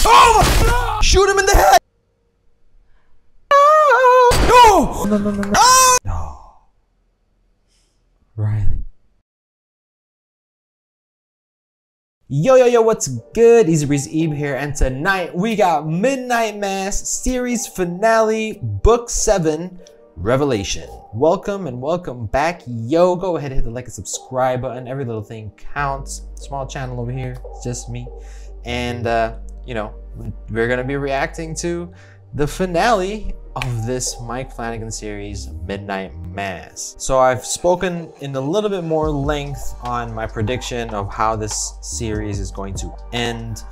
Oh! Shoot him in the head! No! No, no, no, no. Oh! No. Riley. Yo, what's good? Easy Breeze Ebe here, and tonight we got Midnight Mass series finale, book 7, Revelation. Welcome and welcome back. Yo, go ahead and hit the like and subscribe button. Every little thing counts. Small channel over here, it's just me. And you know, we're gonna be reacting to the finale of this Mike Flanagan series, Midnight Mass. So I've spoken in a little bit more length on my prediction of how this series is going to end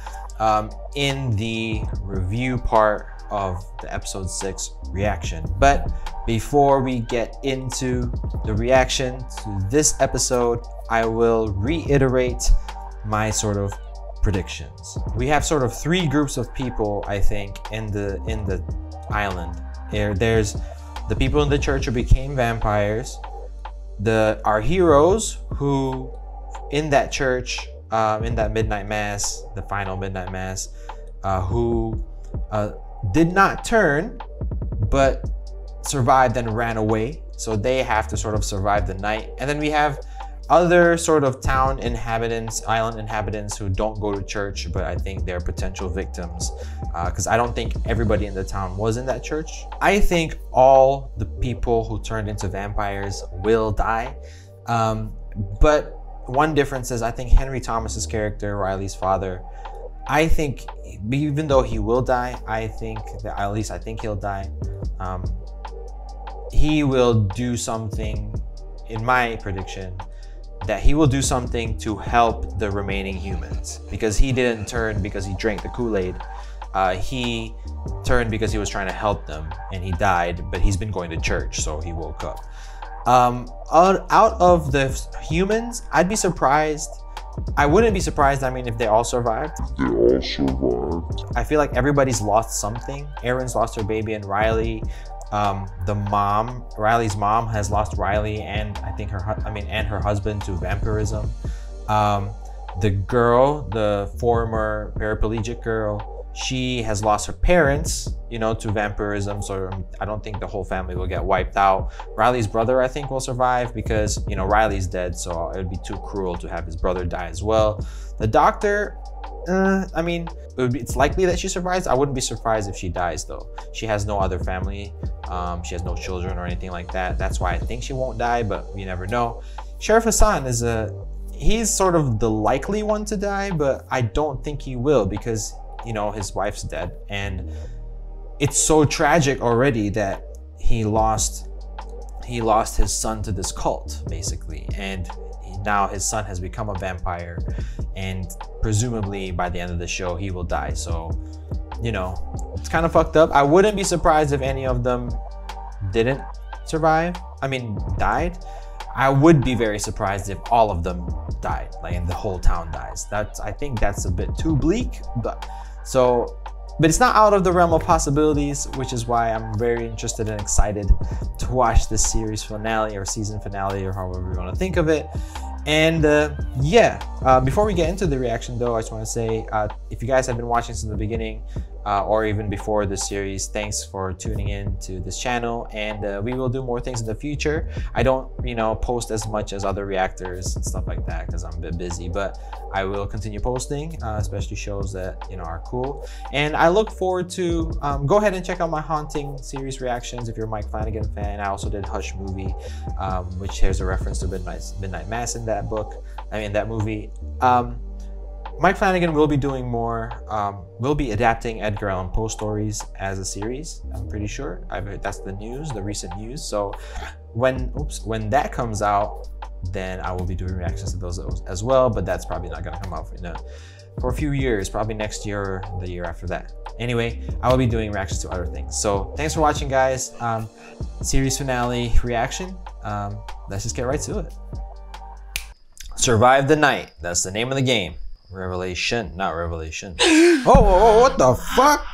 in the review part of the episode 6 reaction. But before we get into the reaction to this episode, I will reiterate my sort of predictions. We have sort of 3 groups of people, I think, in the island. There's the people in the church who became vampires, our heroes who in that church, in that Midnight Mass, the final Midnight Mass, who did not turn but survived and ran away, so they have to sort of survive the night. And then we have other sort of town inhabitants, island inhabitants who don't go to church, but I think they're potential victims, because I don't think everybody in the town was in that church. I think all the people who turned into vampires will die, but one difference is I think Henry Thomas's character, Riley's father, I think even though he will die, I think that at least I think he'll die. He will do something, in my prediction, that he will do something to help the remaining humans, because he didn't turn because he drank the Kool-Aid. He turned because he was trying to help them, and he died, but he's been going to church, so he woke up. Out of the humans, I'd be surprised. I wouldn't be surprised, I mean, if they all survived. I feel like everybody's lost something. Erin's lost her baby, and Riley, Riley's mom has lost Riley, and I think her husband to vampirism. The girl, the former paraplegic girl, she has lost her parents, you know, to vampirism. So I don't think the whole family will get wiped out. Riley's brother, I think, will survive because, you know, Riley's dead, so it would be too cruel to have his brother die as well. The doctor, I mean, it's likely that she survives. I wouldn't be surprised if she dies, though. She has no other family. She has no children or anything like that. That's why I think she won't die, but you never know. Sheriff Hassan is he's sort of the likely one to die, but I don't think he will because, you know, his wife's dead, and it's so tragic already that he lost his son to this cult, basically, and now his son has become a vampire, and presumably by the end of the show he will die. So, you know, it's kind of fucked up. I wouldn't be surprised if any of them didn't survive, died. I would be very surprised if all of them died, like, and the whole town dies. I think that's a bit too bleak, but it's not out of the realm of possibilities, which is why I'm very interested and excited to watch this series finale or season finale or however you want to think of it. And yeah, before we get into the reaction though, I just want to say, if you guys have been watching since the beginning or even before this series, thanks for tuning in to this channel, and we will do more things in the future. I don't, you know, post as much as other reactors and stuff like that because I'm a bit busy, but I will continue posting, especially shows that, you know, are cool. And I look forward to, go ahead and check out my Haunting series reactions if you're a Mike Flanagan fan. I also did Hush movie, which has a reference to Midnight Mass in that book, that movie. Mike Flanagan will be doing more, will be adapting Edgar Allan Poe stories as a series, I'm pretty sure. I've heard that's the news, the recent news. So when that comes out, then I will be doing reactions to those as well, but that's probably not gonna come out for a few years, probably next year or the year after that. Anyway, I will be doing reactions to other things. So thanks for watching, guys. Series finale reaction. Let's just get right to it. Survive the night. That's the name of the game. Revelation, not Revelation. Oh, what the fuck?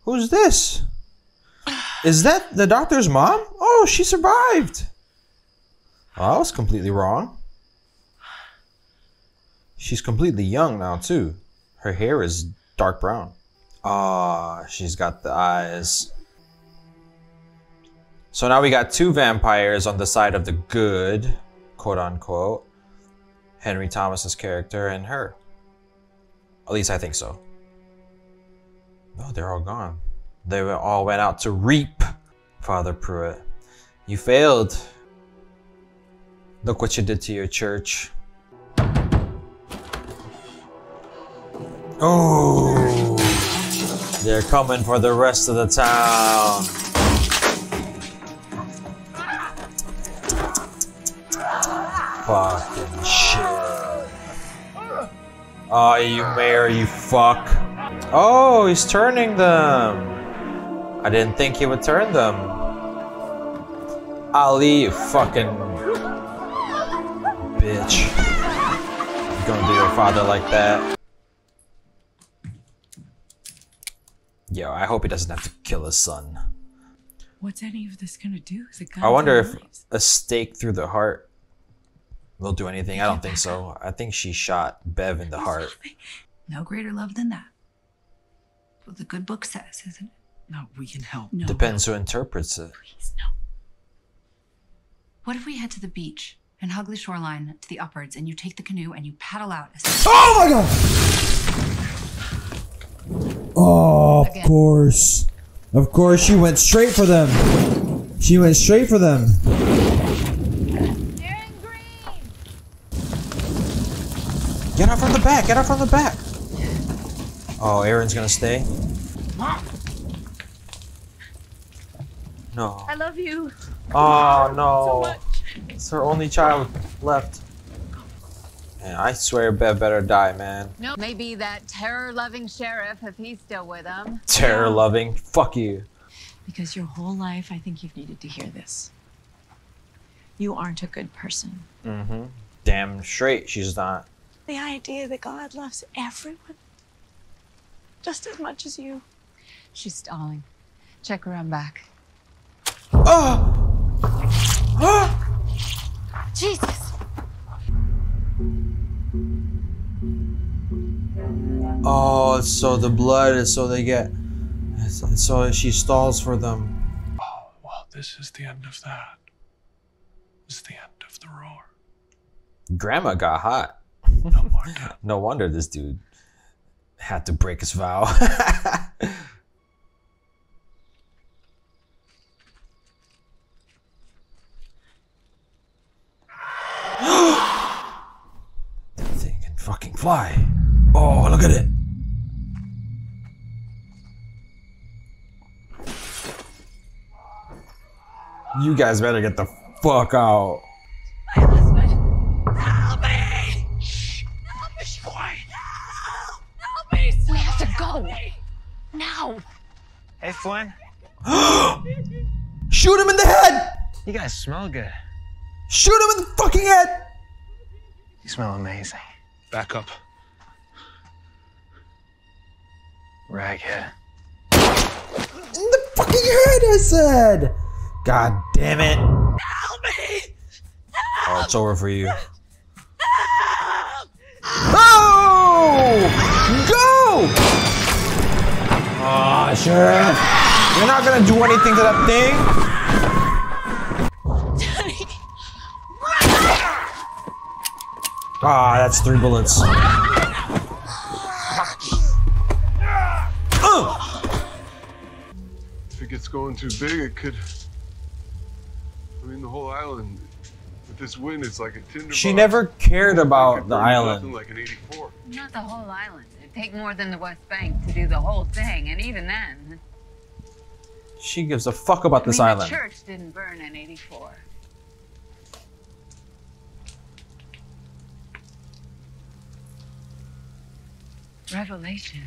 Who's this? Is that the doctor's mom? Oh, she survived. Oh, I was completely wrong. She's completely young now, too. Her hair is dark brown. Ah, she's got the eyes. So now we got 2 vampires on the side of the good, quote unquote. Henry Thomas's character and her. At least I think so. Oh, they're all gone. They all went out to reap. Father Pruitt, you failed. Look what you did to your church. Oh, they're coming for the rest of the town. Fucking shit. Oh, you mayor, you fuck. Oh, he's turning them. I didn't think he would turn them. Ali, you fucking bitch. You gonna do your father like that? Yo, I hope he doesn't have to kill his son. What's any of this gonna do? I wonder if a stake through the heart will do anything. I don't think so. I think she shot Bev in the heart. No greater love than that. What the good book says, isn't it? No, we can help. No. Depends who interprets it. Please, no. What if we head to the beach and hug the shoreline to the upwards and you take the canoe and you paddle out as Oh my god! Oh, of course. Of course, she went straight for them. She went straight for them. They're in green. Get out from the back! Get out from the back! Oh, Aaron's gonna stay? No. I love you. Oh So no. much. It's her only child left. Man, I swear Bev better die, man. No, maybe that terror-loving sheriff, if he's still with them. Terror loving. Fuck you. Because your whole life, I think you've needed to hear this. You aren't a good person. Mm-hmm. Damn straight she's not. The idea that God loves everyone just as much as you. She's stalling. Check her on back. Oh! Jesus! Oh, so the blood is so they get. So she stalls for them. Oh, well, this is the end of that. This is the end of the roar. Grandma got hot. No more death. No wonder this dude had to break his vow. That thing can fucking fly. Oh, look at it. You guys better get the fuck out. My husband! Help me! Help me! Quiet! Help me! We have to go. Now. Hey, Flynn. Shoot him in the head! You guys smell good. Shoot him in the fucking head! You smell amazing. Back up. Raghead. In the fucking head, I said! God damn it. Help me! Oh, it's over for you. Oh! Go! Oh, Sheriff. You're not gonna do anything to that thing? Ah, that's 3 bullets. If it gets going too big, it could. I mean, the whole island. With this wind, it's like a tinder. She never cared about the Nothing island. like an 84. Not the whole island. It'd take more than the West Bank to do the whole thing, and even then. She gives a fuck about this I mean, island. The church didn't burn in '84. Revelation.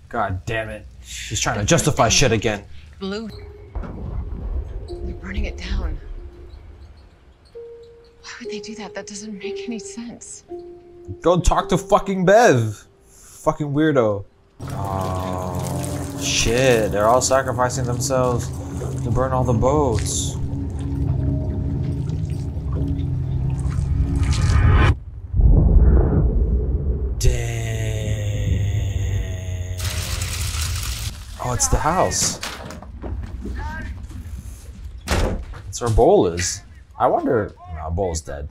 God damn it. She's trying to justify shit again. Blue. They're burning it down. Why would they do that? That doesn't make any sense. Go talk to fucking Bev. Fucking weirdo. Oh, shit. They're all sacrificing themselves to burn all the boats. Damn. it's the house. That's where Bowl is. I wonder. No, Bowl's dead.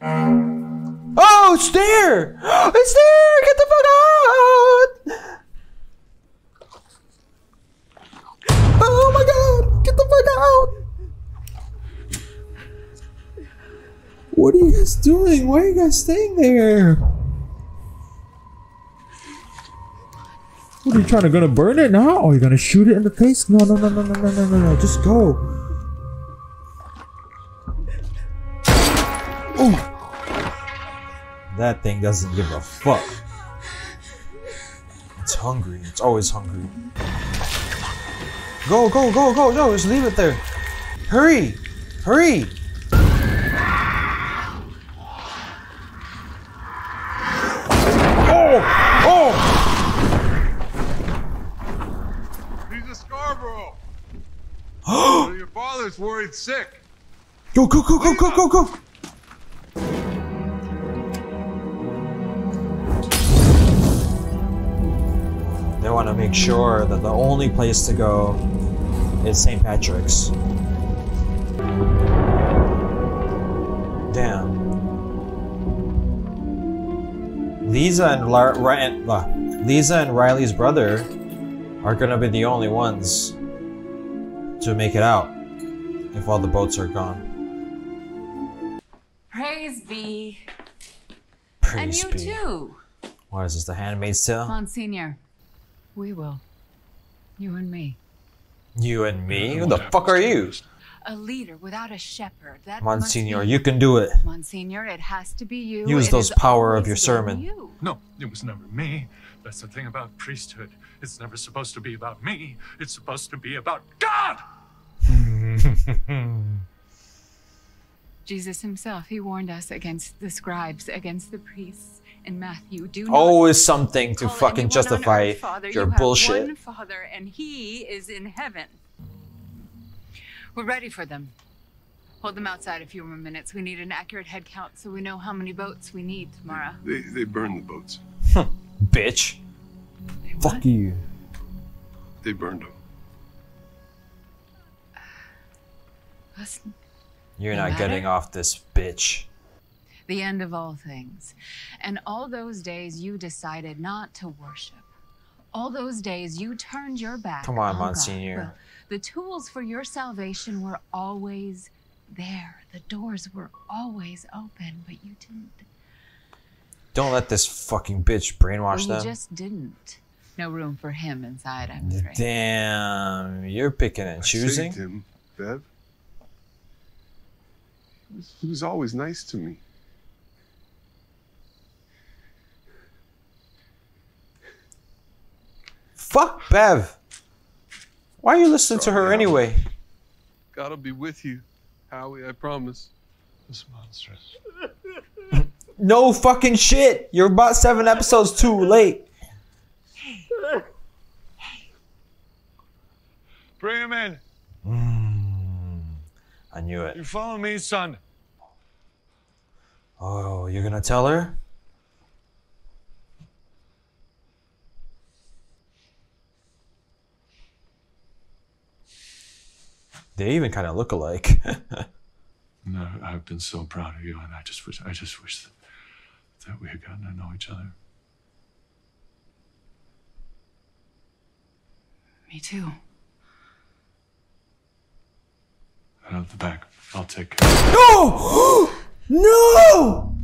Oh, it's there! It's there! Get the fuck out! Oh my god! Get the fuck out! What are you guys doing? Why are you guys staying there? What are you trying to gonna burn it now? Oh, you're gonna shoot it in the face? No, no, no, no, no, no, no, no, no. Just go. Oh. That thing doesn't give a fuck. It's hungry. It's always hungry. Go, go, go, go! No, just leave it there. Hurry! Hurry! Oh! Oh! He's a Scarborough. Your father's worried sick. Go, go, go, go, go, go, go! They want to make sure that the only place to go is St. Patrick's. Damn. Lisa and Riley's brother are gonna be the only ones to make it out if all the boats are gone. Praise be. Praise And be. you too. What is this, The Handmaid's Tale? Monsignor. We will. You and me. You and me? Who the fuck are you? A leader without a shepherd. That Monsignor, must be... you can do it. Monsignor, it has to be you. Use It those has power of always your been sermon. you. No, it was never me. That's the thing about priesthood. It's never supposed to be about me. It's supposed to be about God! Jesus himself, he warned us against the scribes, against the priests. In Matthew, do not Always something to call fucking anyone on justify earth Father. your You have bullshit. one Father, and he is in heaven. We're ready for them. Hold them outside a few more minutes. We need an accurate head count so we know how many boats we need tomorrow. They burned the boats. Bitch. Fuck you. They burned them. Listen, You're No not matter. getting off this bitch. the end of all things. And all those days you decided not to worship. All those days you turned your back Come on, God. Monsignor. Well, the tools for your salvation were always there. The doors were always open, but you didn't. Don't let this fucking bitch brainwash Well, you them. just didn't. No room for him inside, I'm afraid. Damn, you're picking and I choosing. saved him, Bev. He was always nice to me. Fuck Bev. Why are you listening to Sorry, her Alan. anyway? God'll be with you, Howie, I promise. It's monstrous. No fucking shit. You're about 7 episodes too late. Bring him in. I knew it. You follow me, son. Oh, you're gonna tell her? They even kind of look alike. No, I've been so proud of you, and I just wish that we had gotten to know each other. Me too. Head out the back. I'll take care. No! No!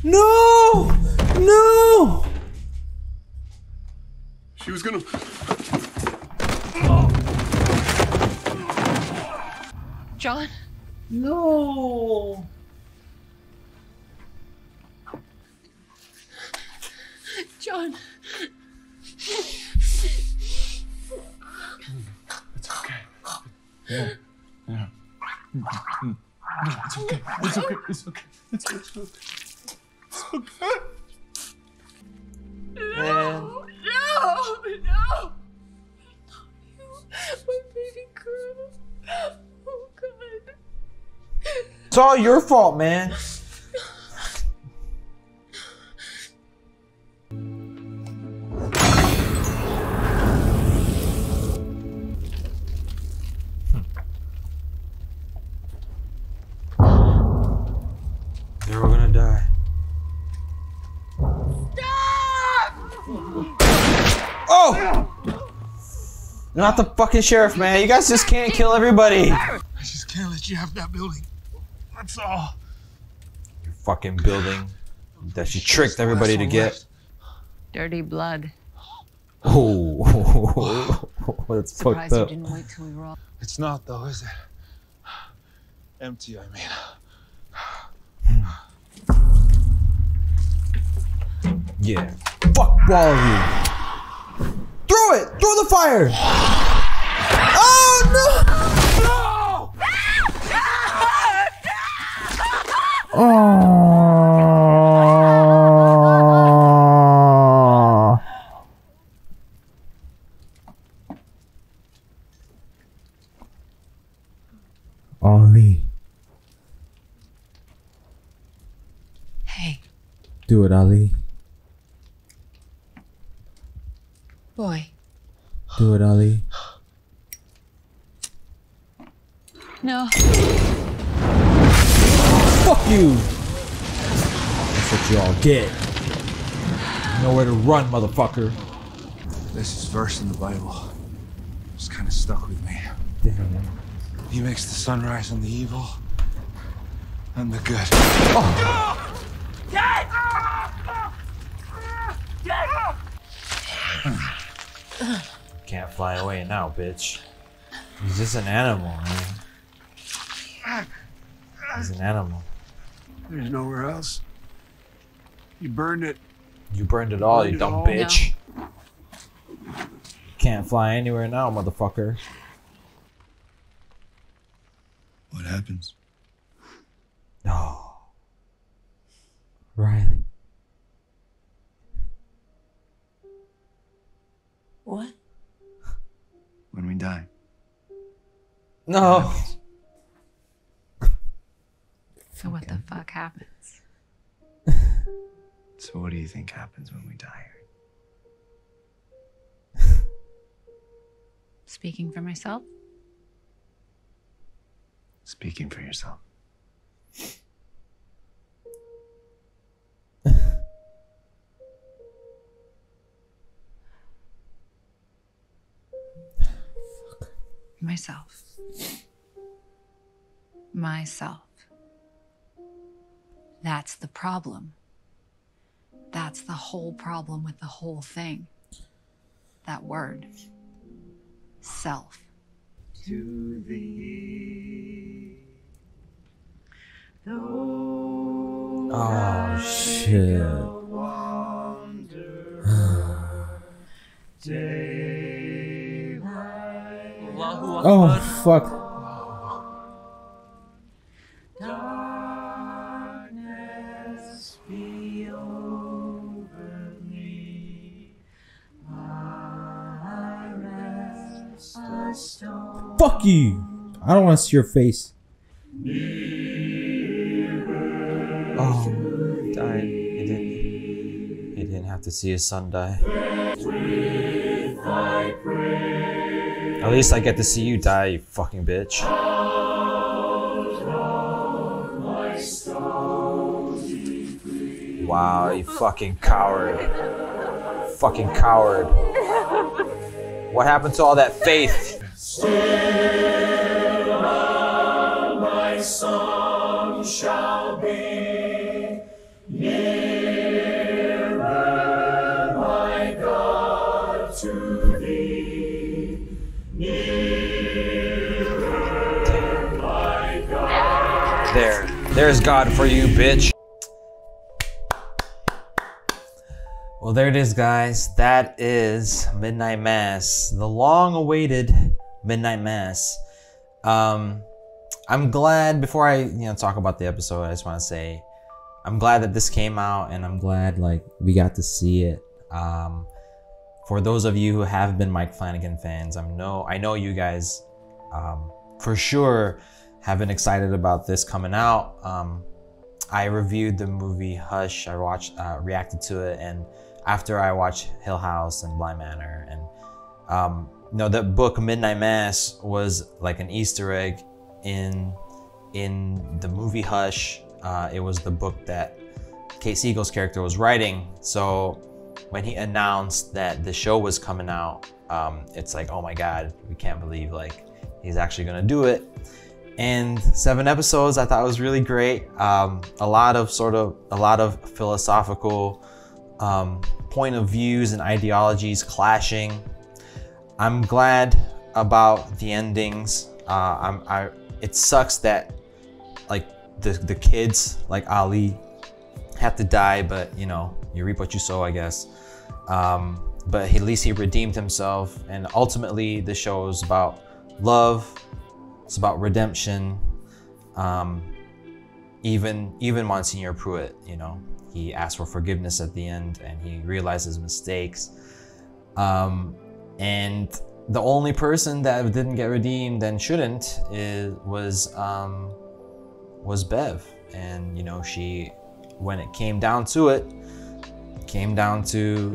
No! No! She was gonna. John? No! John! It's okay. Yeah. Yeah. No, it's okay. It's okay. It's okay. It's okay. It's okay. No! No! My baby girl. Oh, God. It's all your fault, man. You're not the fucking sheriff, man. You guys just can't kill everybody. I just can't let you have that building. That's all. Your fucking building that you tricked everybody to get. Dirty blood. Oh, that's fucked Surprised you up. didn't wait till we were all. It's not though, is it? Empty, I mean. Yeah. Fuck all of you. Throw it! Throw the fire! Oh no! Oh. Ollie. Hey, Do it, Ali. boy. Do it, Ali. No. Fuck you! That's what you all get. Nowhere to run, motherfucker. This is verse in the Bible. It's kind of stuck with me. Damn. He makes the sun rise on the evil and the good. Can't fly away now, bitch. He's just an animal, man. He's an animal. There's nowhere else. You burned it. You burned it all, you dumb No. bitch. Can't fly anywhere now, motherfucker. What happens? No. Riley. What? When we die. No. So what the fuck happens? So what do you think happens when we die? Speaking for myself? Speaking for yourself. Myself. Myself. That's the problem. That's the whole problem with the whole thing. That word. Self. Oh shit. Oh fuck. Fuck you. I don't want to see your face. Oh, he died. He didn't have to see his son die. At least I get to see you die, you fucking bitch. Wow, you fucking coward. Fucking coward. What happened to all that faith? There's God for you, bitch. Well, there it is, guys. That is Midnight Mass, the long-awaited Midnight Mass. I'm glad. Before I, talk about the episode, I just want to say, I'm glad that this came out, and I'm glad we got to see it. For those of you who have been Mike Flanagan fans, I know you guys, for sure, have been excited about this coming out. I reviewed the movie Hush. I watched, reacted to it, and after I watched Hill House and Bly Manor, and the book Midnight Mass was like an Easter egg in the movie Hush. It was the book that Kate Siegel's character was writing. So when he announced that the show was coming out, It's like, oh my God, we can't believe like he's actually gonna do it. And 7 episodes, I thought was really great. A lot of philosophical point of views and ideologies clashing. I'm glad about the endings. It sucks that like the kids like Ali had to die, but you know, you reap what you sow, I guess. But at least he redeemed himself, and ultimately the show is about love. It's about redemption. Even Monsignor Pruitt, you know, he asked for forgiveness at the end, and he realized his mistakes. And the only person that didn't get redeemed and shouldn't was Bev. And you know, she, when it came down to it,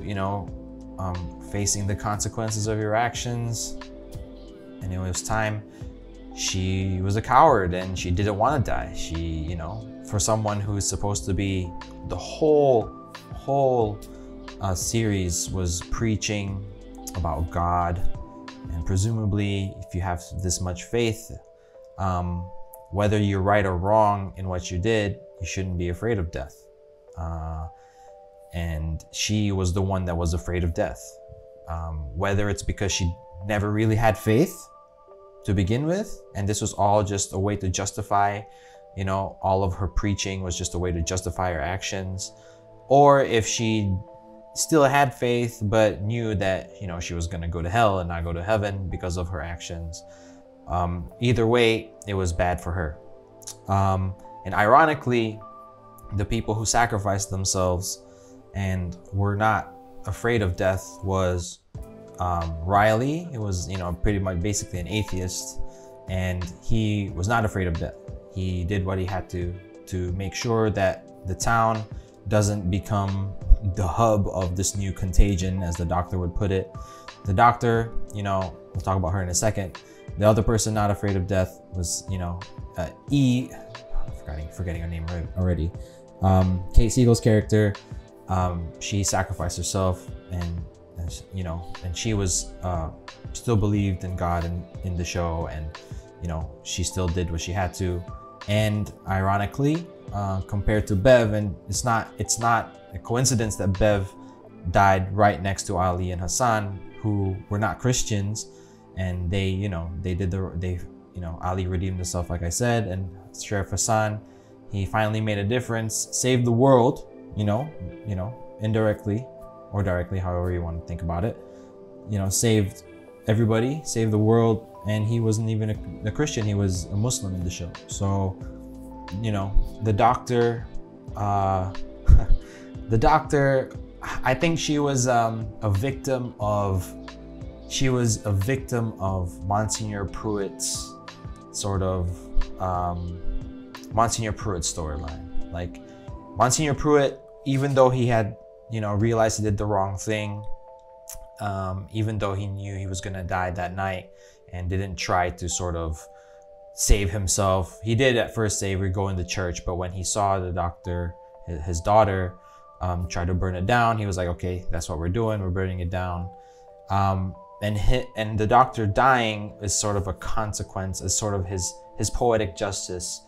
you know, facing the consequences of your actions, and it was time. She was a coward and she didn't want to die. She, you know, for someone who's supposed to be the whole series was preaching about God, and presumably if you have this much faith, whether you're right or wrong in what you did, you shouldn't be afraid of death. And she was the one that was afraid of death. Whether it's because she never really had faith to begin with, and this was all just a way to justify, you know, all of her preaching was just a way to justify her actions, or if she still had faith but knew that, you know, she was going to go to hell and not go to heaven because of her actions. Either way, it was bad for her. And ironically, the people who sacrificed themselves and were not afraid of death was Riley. It was, you know, pretty much basically an atheist, and he was not afraid of death. He did what he had to make sure that the town doesn't become the hub of this new contagion, as the doctor would put it. The doctor, you know, we'll talk about her in a second. The other person not afraid of death was, you know, forgetting her name already. Kate Siegel's character, she sacrificed herself, and you know, and she was still believed in God and in the show, and you know, she still did what she had to. And ironically, compared to Bev, and it's not a coincidence that Bev died right next to Ali and Hassan, who were not Christians, and they, you know, Ali redeemed himself, like I said, and Sheriff Hassan, he finally made a difference, saved the world, you know, indirectly or directly, however you want to think about it, you know, saved everybody, saved the world, and he wasn't even a Christian, he was a Muslim in the show. So, you know, the doctor, I think she was a victim of Monsignor Pruitt's sort of Monsignor Pruitt's storyline. Like, Monsignor Pruitt, even though he had, you know, realized he did the wrong thing, even though he knew he was gonna die that night and didn't try to sort of save himself. He did at first say we're going to church, but when he saw the doctor, his daughter, try to burn it down, he was like, okay, that's what we're doing, we're burning it down. And the doctor dying is sort of a consequence, is sort of his poetic justice,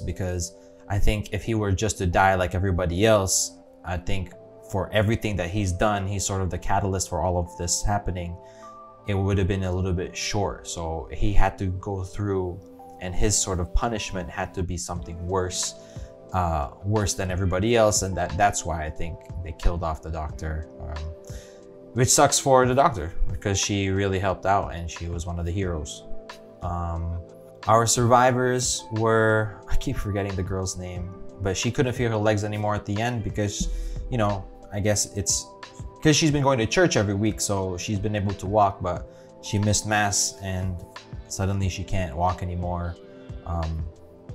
because I think if he were just to die like everybody else, I think for everything that he's done, he's sort of the catalyst for all of this happening. It would have been a little bit short. So he had to go through, and his sort of punishment had to be something worse than everybody else. And that's why I think they killed off the doctor, which sucks for the doctor because she really helped out and she was one of the heroes. Our survivors were, I keep forgetting the girl's name, but she couldn't feel her legs anymore at the end because, you know, I guess it's because she's been going to church every week, so she's been able to walk, but she missed mass and suddenly she can't walk anymore.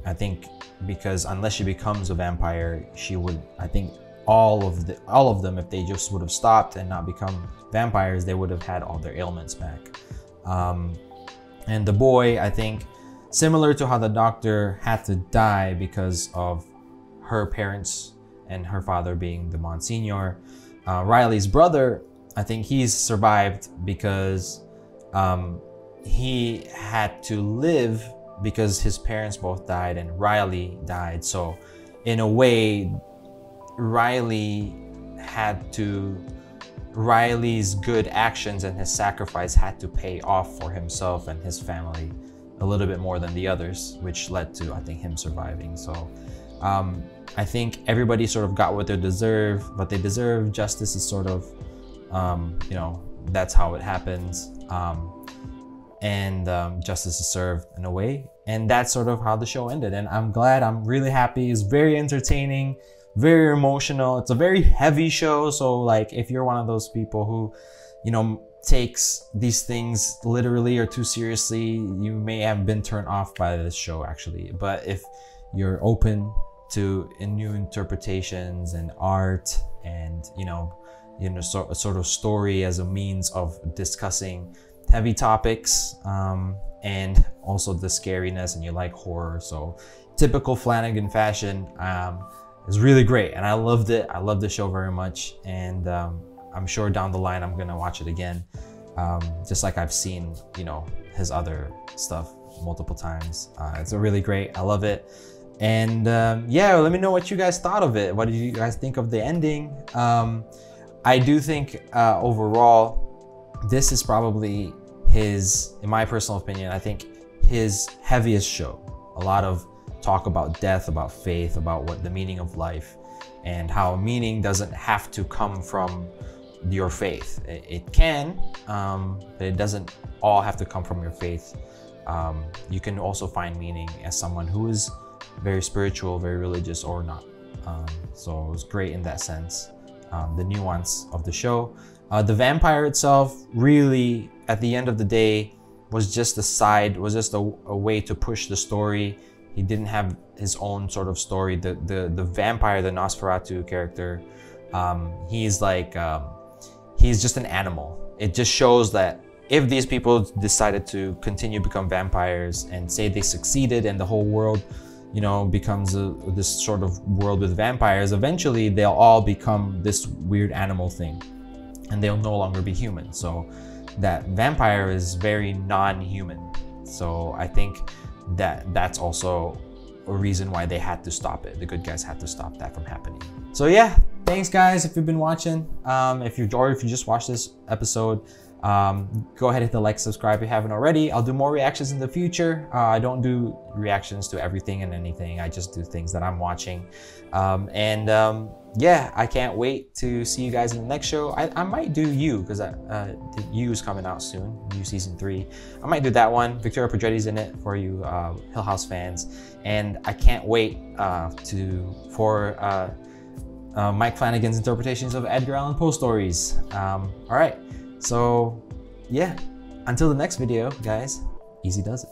I think because unless she becomes a vampire, she would, I think all of them, if they just would have stopped and not become vampires, they would have had all their ailments back. And the boy, I think, similar to how the doctor had to die because of her parents and her father being the Monsignor, Riley's brother I think he's survived because he had to live because his parents both died and Riley died. So in a way, Riley's good actions and his sacrifice had to pay off for himself and his family a little bit more than the others, which led to, I think, him surviving. So I think everybody sort of got what they deserve. Justice is sort of, you know, that's how it happens. Justice is served in a way. And that's sort of how the show ended. And I'm glad, I'm really happy. It's very entertaining, very emotional. It's a very heavy show. So like, if you're one of those people who, you know, takes these things literally or too seriously, you may have been turned off by this show actually. But if you're open to new interpretations and art and, you know, sort of story as a means of discussing heavy topics, and also the scariness, and you like horror, so typical Flanagan fashion, is really great, and I loved it. I love the show very much, and I'm sure down the line I'm gonna watch it again, just like I've seen, you know, his other stuff multiple times. It's really great. I love it. And yeah, let me know what you guys thought of it. What did you guys think of the ending? I do think overall, this is probably his, in my personal opinion, I think his heaviest show. A lot of talk about death, about faith, about what the meaning of life, and how meaning doesn't have to come from your faith. It can, but it doesn't all have to come from your faith. You can also find meaning as someone who is very spiritual, very religious, or not. So it was great in that sense. The nuance of the show. The vampire itself, really, at the end of the day, was just a way to push the story. He didn't have his own sort of story. The vampire, the Nosferatu character, he's like, he's just an animal. It just shows that if these people decided to continue to become vampires and say they succeeded and the whole world, you know, becomes this sort of world with vampires, eventually they'll all become this weird animal thing and they'll no longer be human. So that vampire is very non-human. So I think that that's also a reason why they had to stop it. The good guys had to stop that from happening. So yeah, thanks guys if you've been watching. If you just watched this episode, go ahead and hit the like, subscribe if you haven't already. I'll do more reactions in the future. I don't do reactions to everything and anything. I just do things that I'm watching. Yeah, I can't wait to see you guys in the next show. I might do You, because the You is coming out soon, You season 3. I might do that one. Victoria Pedretti's in it for you Hill House fans. And I can't wait for Mike Flanagan's interpretations of Edgar Allan Poe stories. All right. So yeah, until the next video, guys, easy does it.